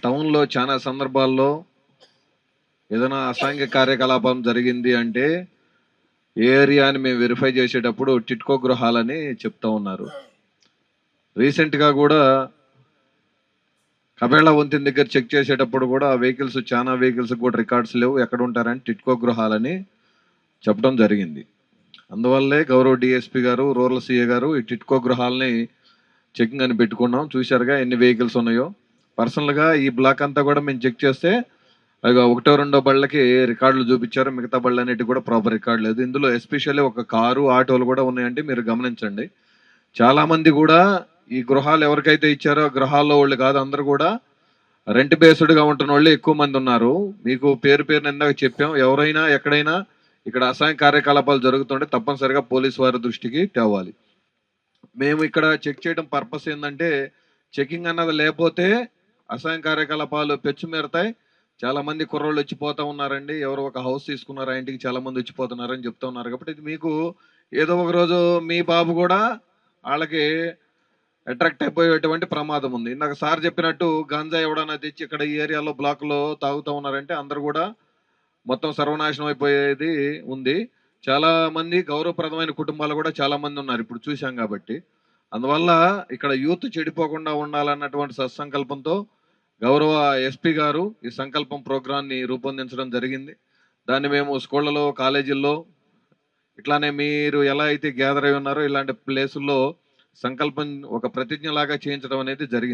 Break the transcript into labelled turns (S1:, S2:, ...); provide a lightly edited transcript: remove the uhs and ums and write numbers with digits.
S1: టౌన్‌లో చాలా సందర్భాల్లో ఏదైనా అసాంఘిక కార్యకలాపం జరిగింది అంటే, ఏ ఏరియా అని మేము వెరిఫై చేసేటప్పుడు టిడ్కో గృహాలని చెప్తా ఉన్నారు. రీసెంట్‌గా గూడా కబేళా వంతెన దగ్గర చెక్ చేసేటప్పుడు కూడా చానా వెహికల్స్ కూడా రికార్డ్స్ లేవు. ఎక్కడుంటారని టిడ్కో గృహాలని చెప్పడం జరిగింది. అందువల్లే గౌరవ డీఎస్పీ గారు, రూరల్ సీఏ గారు ఈ టిడ్కో గృహాలని చెకింగ్ అని పెట్టుకున్నాం. చూశారుగా ఎన్ని వెహికల్స్ ఉన్నాయో. పర్సనల్‌గా ఈ బ్లాక్ అంతా కూడా మేము చెక్ చేస్తే అదిగో ఒకటో, రెండో బళ్ళకి రికార్డులు చూపిచ్చారు. మిగతా బళ్ళన్నిటికి కూడా ప్రాపర్ రికార్డ్ లేదు. ఇందులో ఎస్పెషల్లీ ఒక కారు, ఆటోలు కూడా ఉన్నాయండి. మీరు గమనించండి. చాలామంది కూడా ఈ గృహాలు ఎవరికైతే ఇచ్చారో ఆ గృహాల్లో వాళ్ళు కాదు, అందరూ కూడా రెంట్ బేస్డ్‌గా ఉంటున్నోళ్ళే ఎక్కువ మంది ఉన్నారు. మీకు పేరున ఇందాక చెప్పాం. ఎవరైనా ఎక్కడైనా ఇక్కడ అసాంఘిక కార్యకలాపాలు జరుగుతుంటే తప్పనిసరిగా పోలీసు వారి దృష్టికి తేవాలి. మేము ఇక్కడ చెక్ చేయడం పర్పస్ ఏందంటే, చెకింగ్ అన్నది లేపోతే అసాంఘిక కార్యకలాపాలు పెచ్చుమీరతాయి. చాలామంది కుర్రోళ్ళు వచ్చిపోతా ఉన్నారండి. ఎవరో ఒక హౌస్ తీసుకున్నారు. ఆ ఇంటికి చాలామంది వచ్చిపోతున్నారని చెప్తా ఉన్నారు. కాబట్టి ఇది మీకు ఏదో ఒక రోజు మీ బాబు కూడా ఆళ్ళకి అట్రాక్ట్ అయిపోయేటువంటి ప్రమాదం ఉంది. ఇందాక సార్ చెప్పినట్టు గంజాయి ఎవడన్నా తెచ్చి ఇక్కడ ఈ ఏరియాలో బ్లాక్‌లో తాగుతా ఉన్నారంటే అందరూ గూడా మొత్తం సర్వనాశనం అయిపోయేది ఉంది. చాలా మంది గౌరవప్రదమైన కుటుంబాలు కూడా చాలా మంది ఉన్నారు. ఇప్పుడు చూసాం కాబట్టి. అందువల్ల ఇక్కడ యూత్ చెడిపోకుండా ఉండాలన్నటువంటి సత్సంకల్పంతో గౌరవ ఎస్పీ గారు ఈ సంకల్పం ప్రోగ్రామ్‌ని రూపొందించడం జరిగింది. దాన్ని మేము స్కూళ్ళలో, కాలేజీల్లో ఇట్లానే మీరు ఎలా అయితే గ్యాదర్ అయ్యి ఉన్నారో ఇలాంటి ప్లేసుల్లో సంకల్పం ఒక ప్రతిజ్ఞలాగా చేయించడం అనేది జరిగింది.